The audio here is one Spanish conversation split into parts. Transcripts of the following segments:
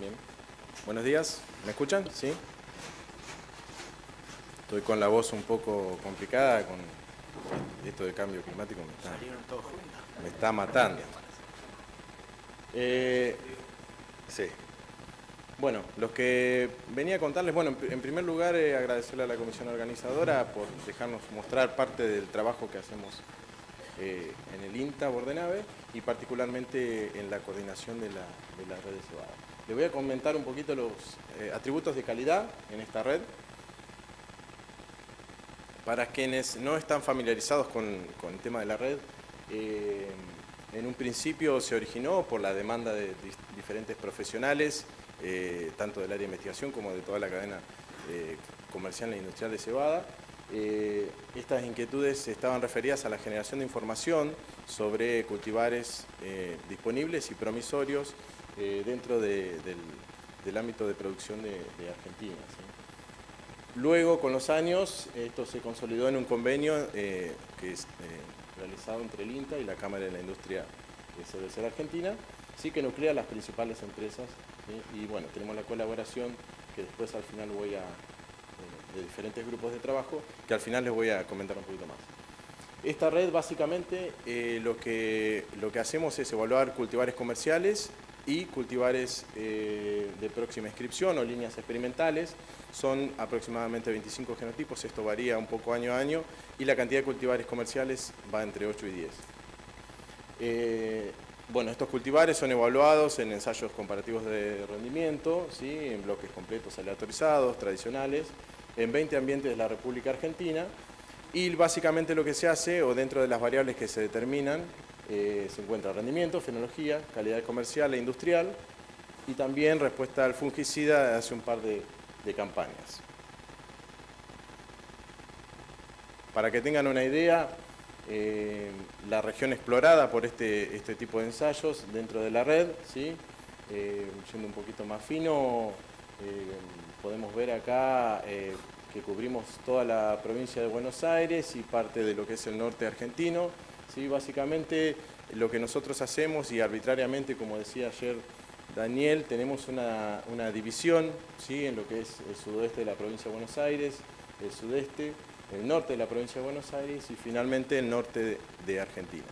Bien. Buenos días. ¿Me escuchan? Sí. Estoy con la voz un poco complicada con esto de cambio climático. Me está matando. Sí. Bueno, los que venía a contarles, bueno, en primer lugar agradecerle a la comisión organizadora por dejarnos mostrar parte del trabajo que hacemos en el INTA Bordenave y particularmente en la coordinación de la red de cebada. Les voy a comentar un poquito los atributos de calidad en esta red. Para quienes no están familiarizados con el tema de la red, en un principio se originó por la demanda de diferentes profesionales, tanto del área de investigación como de toda la cadena comercial e industrial de cebada. Estas inquietudes estaban referidas a la generación de información sobre cultivares disponibles y promisorios dentro del ámbito de producción de Argentina, ¿sí? Luego, con los años, esto se consolidó en un convenio que es realizado entre el INTA y la Cámara de la Industria Cervecera Argentina, sí, que nuclea las principales empresas, ¿sí? Y bueno, tenemos la colaboración que después al final de diferentes grupos de trabajo, que al final les voy a comentar un poquito más. Esta red básicamente lo que hacemos es evaluar cultivares comerciales y cultivares de próxima inscripción o líneas experimentales. Son aproximadamente 25 genotipos, esto varía un poco año a año, y la cantidad de cultivares comerciales va entre 8 y 10. Bueno, estos cultivares son evaluados en ensayos comparativos de rendimiento, ¿sí? En bloques completos aleatorizados, tradicionales, en 20 ambientes de la República Argentina, y básicamente lo que se hace, o dentro de las variables que se determinan, se encuentra rendimiento, fenología, calidad comercial e industrial, y también respuesta al fungicida hace un par de campañas. Para que tengan una idea, la región explorada por este tipo de ensayos dentro de la red, ¿sí? Siendo un poquito más fino, podemos ver acá que cubrimos toda la provincia de Buenos Aires y parte de lo que es el norte argentino, ¿sí? Básicamente lo que nosotros hacemos, y arbitrariamente, como decía ayer Daniel, tenemos una división, ¿sí? En lo que es el sudoeste de la provincia de Buenos Aires, el sudeste, el norte de la provincia de Buenos Aires y finalmente el norte de Argentina.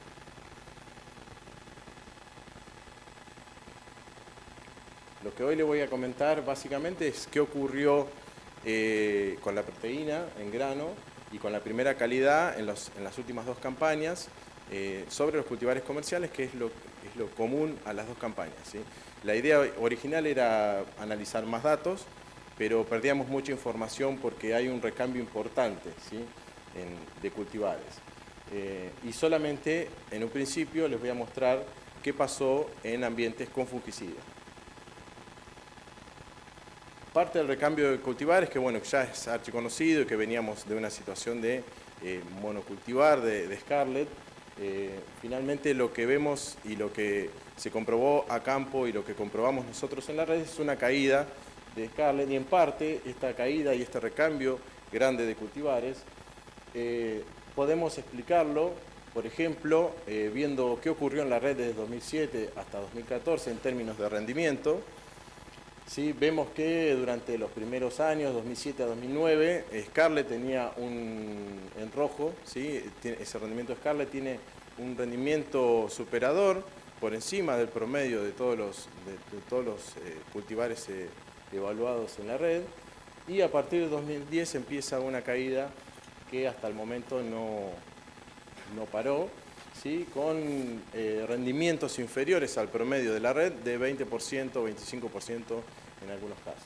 Lo que hoy le voy a comentar básicamente es qué ocurrió con la proteína en grano y con la primera calidad en las últimas dos campañas sobre los cultivares comerciales, que es lo común a las dos campañas, ¿sí? La idea original era analizar más datos, pero perdíamos mucha información porque hay un recambio importante, ¿sí? De cultivares. Y solamente en un principio les voy a mostrar qué pasó en ambientes con fungicida. Parte del recambio de cultivares, que bueno, ya es archiconocido y que veníamos de una situación de monocultivar, de Scarlet. Finalmente lo que vemos y lo que se comprobó a campo y lo que comprobamos nosotros en la red es una caída de Scarlet, y en parte esta caída y este recambio grande de cultivares podemos explicarlo, por ejemplo, viendo qué ocurrió en la red desde 2007 hasta 2014 en términos de rendimiento. ¿Sí? Vemos que durante los primeros años, 2007 a 2009, Scarlet tenía en rojo, ¿sí? Ese rendimiento de Scarlet tiene un rendimiento superador por encima del promedio de todos los cultivares evaluados en la red, y a partir de 2010 empieza una caída que hasta el momento no paró, ¿sí? Con rendimientos inferiores al promedio de la red de 20%, 25% en algunos casos.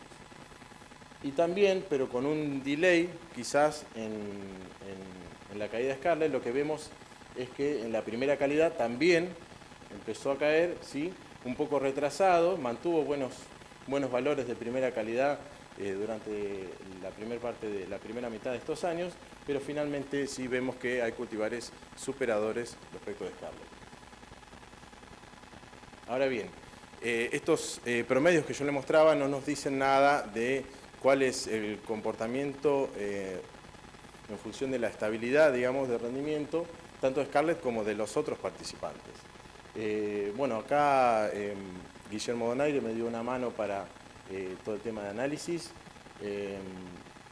Y también, pero con un delay, quizás en la caída de Scarlet, lo que vemos es que en la primera calidad también empezó a caer, ¿sí? Un poco retrasado, mantuvo buenos valores de primera calidad durante la primera mitad de estos años, pero finalmente sí vemos que hay cultivares superadores respecto de Scarlet. Ahora bien, estos promedios que yo le mostraba no nos dicen nada de cuál es el comportamiento en función de la estabilidad, digamos, de rendimiento, tanto de Scarlet como de los otros participantes. Bueno, acá Guillermo Donaire me dio una mano para todo el tema de análisis.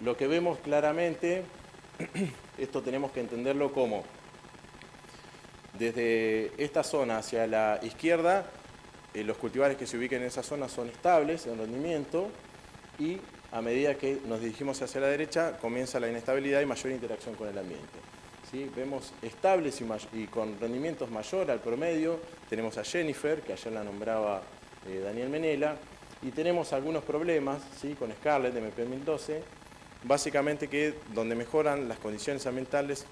Lo que vemos claramente, esto tenemos que entenderlo como, desde esta zona hacia la izquierda, los cultivares que se ubiquen en esa zona son estables en rendimiento y a medida que nos dirigimos hacia la derecha comienza la inestabilidad y mayor interacción con el ambiente. ¿Sí? Vemos estables y con rendimientos mayor al promedio. Tenemos a Jennifer, que ayer la nombraba Daniel Menela, y tenemos algunos problemas, ¿sí?, con Scarlett, MP1012, básicamente que donde mejoran las condiciones ambientales,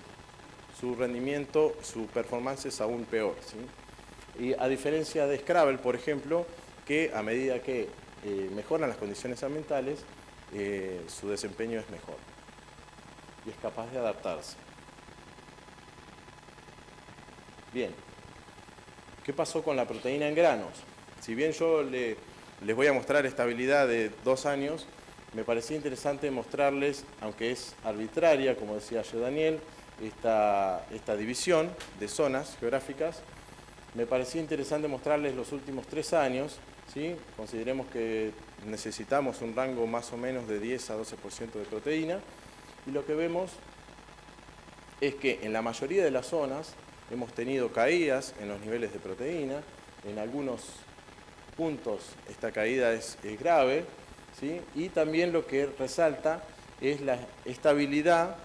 su rendimiento, su performance es aún peor, ¿sí? Y a diferencia de Scrabble, por ejemplo, que a medida que mejoran las condiciones ambientales, su desempeño es mejor y es capaz de adaptarse. Bien, ¿qué pasó con la proteína en granos? Si bien yo les voy a mostrar estabilidad de 2 años, me parecía interesante mostrarles, aunque es arbitraria, como decía ayer Daniel, esta división de zonas geográficas, me parecía interesante mostrarles los últimos 3 años, ¿sí? Consideremos que necesitamos un rango más o menos de 10 a 12% de proteína, y lo que vemos es que en la mayoría de las zonas hemos tenido caídas en los niveles de proteína. En algunos puntos esta caída es grave, ¿sí? Y también lo que resalta es la estabilidad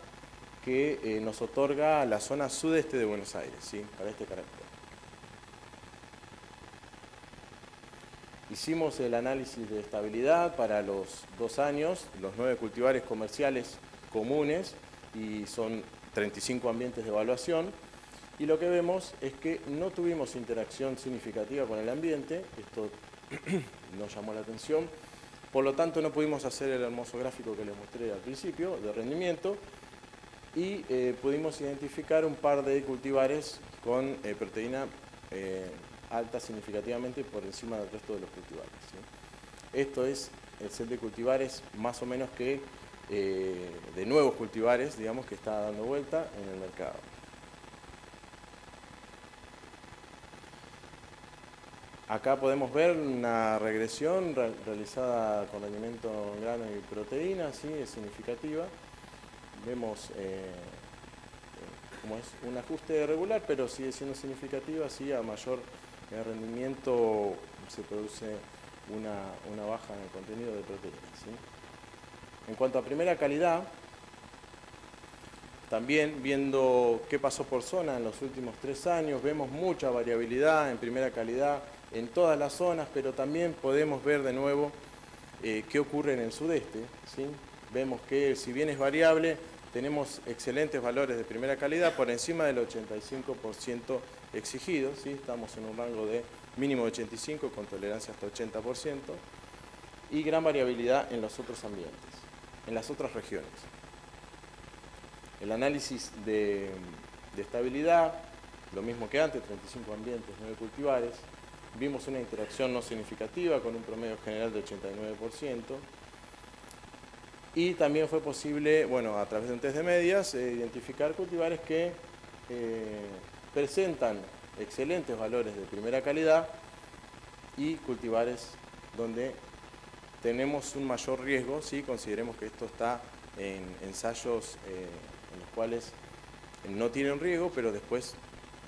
que nos otorga la zona sudeste de Buenos Aires, ¿sí?, para este carácter. Hicimos el análisis de estabilidad para los 2 años, los 9 cultivares comerciales comunes, y son 35 ambientes de evaluación, y lo que vemos es que no tuvimos interacción significativa con el ambiente. Esto nos llamó la atención, por lo tanto no pudimos hacer el hermoso gráfico que les mostré al principio de rendimiento, y pudimos identificar un par de cultivares con proteína alta significativamente por encima del resto de los cultivares, ¿sí? Esto es el set de cultivares más o menos que de nuevos cultivares, digamos, que está dando vuelta en el mercado. Acá podemos ver una regresión realizada con rendimiento en grano y proteína, ¿sí?, es significativa. Vemos como es un ajuste regular, pero sigue siendo significativa, ¿sí? A mayor rendimiento se produce una baja en el contenido de proteína, ¿sí? En cuanto a primera calidad, también viendo qué pasó por zona en los últimos 3 años, vemos mucha variabilidad en primera calidad en todas las zonas, pero también podemos ver de nuevo qué ocurre en el sudeste, ¿sí? Vemos que si bien es variable, tenemos excelentes valores de primera calidad por encima del 85% exigido, ¿sí? Estamos en un rango de mínimo de 85 con tolerancia hasta 80%, y gran variabilidad en los otros ambientes, en las otras regiones. El análisis de estabilidad, lo mismo que antes, 35 ambientes, 9 cultivares. Vimos una interacción no significativa con un promedio general de 89%. Y también fue posible, bueno, a través de un test de medias, identificar cultivares que presentan excelentes valores de primera calidad y cultivares donde tenemos un mayor riesgo, ¿sí? Consideremos que esto está en ensayos en los cuales no tienen riesgo, pero después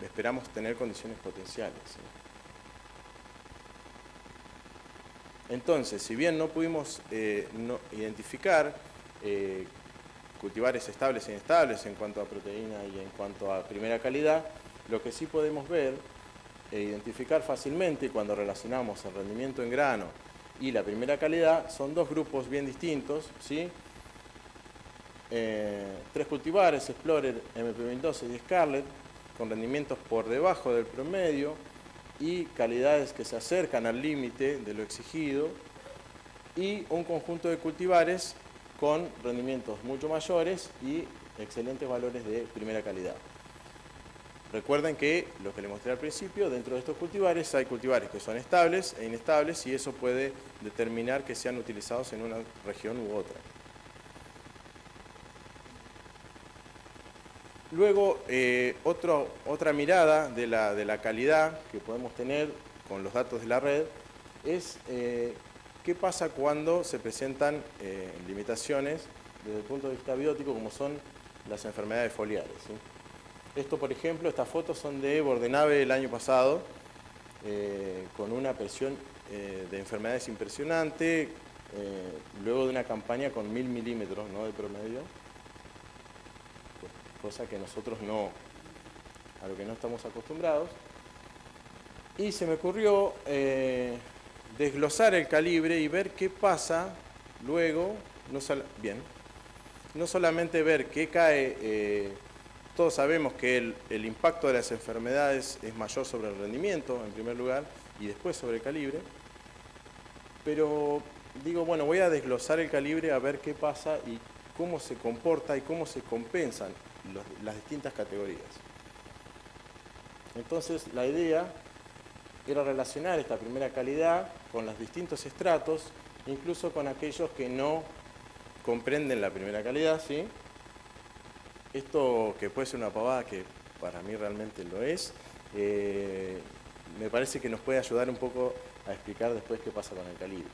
esperamos tener condiciones potenciales, ¿sí? Entonces, si bien no pudimos identificar cultivares estables e inestables en cuanto a proteína y en cuanto a primera calidad, lo que sí podemos ver e identificar fácilmente cuando relacionamos el rendimiento en grano y la primera calidad son 2 grupos bien distintos, ¿sí? 3 cultivares, Explorer, MP1012 y Scarlett, con rendimientos por debajo del promedio y calidades que se acercan al límite de lo exigido, y un conjunto de cultivares con rendimientos mucho mayores y excelentes valores de primera calidad. Recuerden que, lo que les mostré al principio, dentro de estos cultivares hay cultivares que son estables e inestables, y eso puede determinar que sean utilizados en una región u otra. Luego, otra mirada de la calidad que podemos tener con los datos de la red es qué pasa cuando se presentan limitaciones desde el punto de vista biótico, como son las enfermedades foliares, ¿sí? Esto, por ejemplo, estas fotos son de Bordenave el año pasado, con una presión de enfermedades impresionante, luego de una campaña con 1000 milímetros, ¿no?, de promedio, cosa que nosotros no, a lo que no estamos acostumbrados. Y se me ocurrió desglosar el calibre y ver qué pasa luego, no solamente ver qué cae, todos sabemos que el impacto de las enfermedades es mayor sobre el rendimiento, en primer lugar, y después sobre el calibre, pero digo, bueno, voy a desglosar el calibre a ver qué pasa y cómo se comporta y cómo se compensan las distintas categorías. Entonces, la idea era relacionar esta primera calidad con los distintos estratos, incluso con aquellos que no comprenden la primera calidad, ¿sí? Esto, que puede ser una pavada, que para mí realmente lo es, me parece que nos puede ayudar un poco a explicar después qué pasa con el calibre.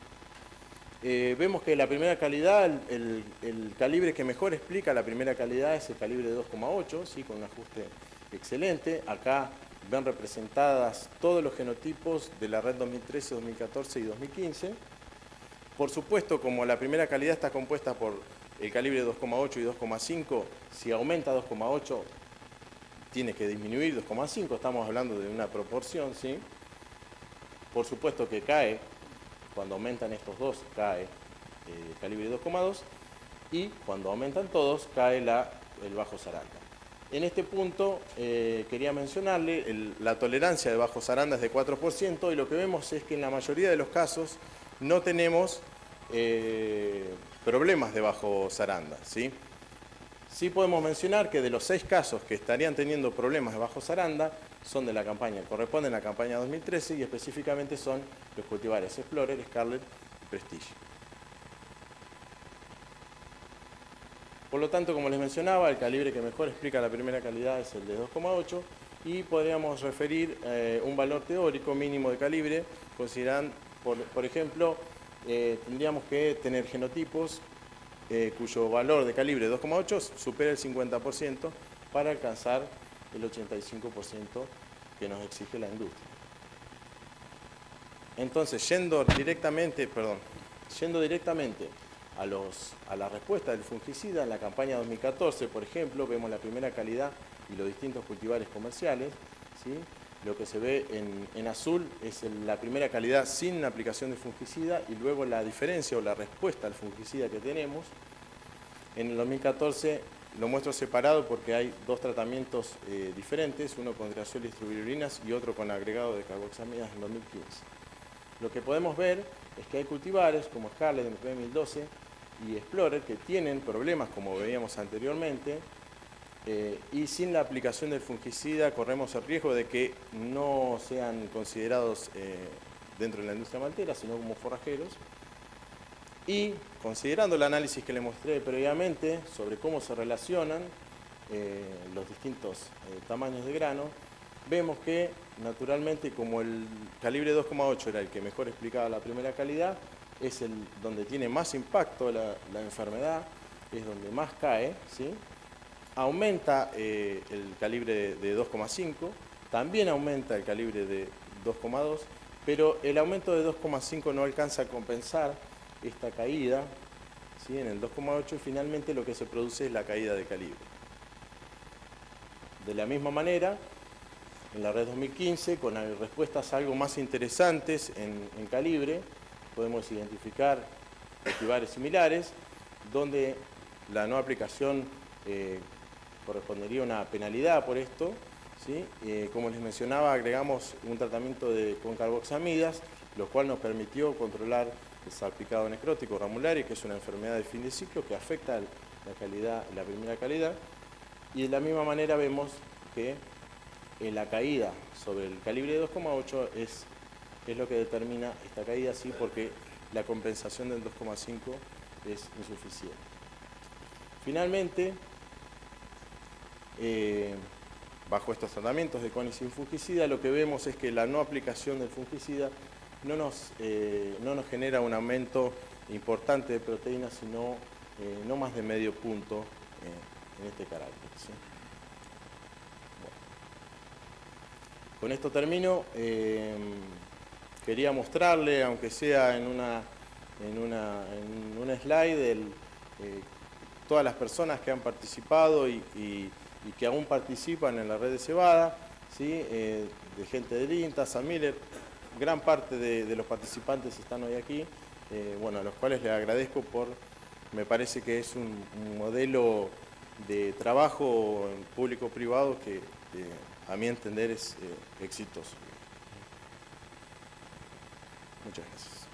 Vemos que la primera calidad, el calibre que mejor explica la primera calidad es el calibre de 2,8, ¿sí?, con un ajuste excelente. Acá ven representadas todos los genotipos de la red 2013, 2014 y 2015. Por supuesto, como la primera calidad está compuesta por el calibre 2,8 y 2,5, si aumenta 2,8 tiene que disminuir 2,5, estamos hablando de una proporción, ¿sí? Por supuesto que cae, cuando aumentan estos dos, cae el calibre 2,2, y cuando aumentan todos, cae el bajo Saranda. En este punto quería mencionarle, la tolerancia de bajo Saranda es de 4%, y lo que vemos es que en la mayoría de los casos no tenemos problemas de bajo Saranda, ¿sí? Sí podemos mencionar que de los 6 casos que estarían teniendo problemas de bajo Saranda son de la campaña, corresponden a la campaña 2013 y específicamente son los cultivares Explorer, Scarlet y Prestige. Por lo tanto, como les mencionaba, el calibre que mejor explica la primera calidad es el de 2,8 y podríamos referir un valor teórico mínimo de calibre, considerando, por ejemplo, tendríamos que tener genotipos cuyo valor de calibre 2,8 supera el 50% para alcanzar el 85% que nos exige la industria. Entonces, yendo directamente a la respuesta del fungicida, en la campaña 2014, por ejemplo, vemos la primera calidad y los distintos cultivares comerciales, ¿sí? Lo que se ve en azul es la primera calidad sin la aplicación de fungicida y luego la diferencia o la respuesta al fungicida que tenemos. En el 2014 lo muestro separado porque hay dos tratamientos diferentes, uno con triazol y estrubirulinas y otro con agregado de carboxamidas en 2015. Lo que podemos ver es que hay cultivares como Scarlet en 2012 y Explorer que tienen problemas como veíamos anteriormente, y sin la aplicación del fungicida corremos el riesgo de que no sean considerados dentro de la industria maltera, sino como forrajeros. Y considerando el análisis que les mostré previamente sobre cómo se relacionan los distintos tamaños de grano, vemos que naturalmente, como el calibre 2,8 era el que mejor explicaba la primera calidad, es donde tiene más impacto la enfermedad, es donde más cae, ¿sí? Aumenta el calibre de 2,5, también aumenta el calibre de 2,2, pero el aumento de 2,5 no alcanza a compensar esta caída, ¿sí?, en el 2,8, y finalmente lo que se produce es la caída de calibre. De la misma manera, en la red 2015, con respuestas algo más interesantes en calibre, podemos identificar cultivares similares, donde la no aplicación correspondería a una penalidad por esto, ¿sí? Como les mencionaba, agregamos un tratamiento con carboxamidas, lo cual nos permitió controlar el salpicado necrótico ramulario, que es una enfermedad de fin de ciclo que afecta la primera calidad, y de la misma manera vemos que la caída sobre el calibre de 2,8 es lo que determina esta caída, sí, porque la compensación del 2,5 es insuficiente. Finalmente, bajo estos tratamientos de con y sin fungicida, lo que vemos es que la no aplicación del fungicida no nos genera un aumento importante de proteínas, sino no más de medio punto en este carácter, ¿sí? Bueno. Con esto termino. Quería mostrarle, aunque sea en un slide, todas las personas que han participado y que aún participan en la red de cebada, ¿sí? De gente del INTA, San Miller, gran parte de los participantes están hoy aquí, bueno, a los cuales les agradezco me parece que es un modelo de trabajo público-privado que a mi entender es exitoso. Muchas gracias.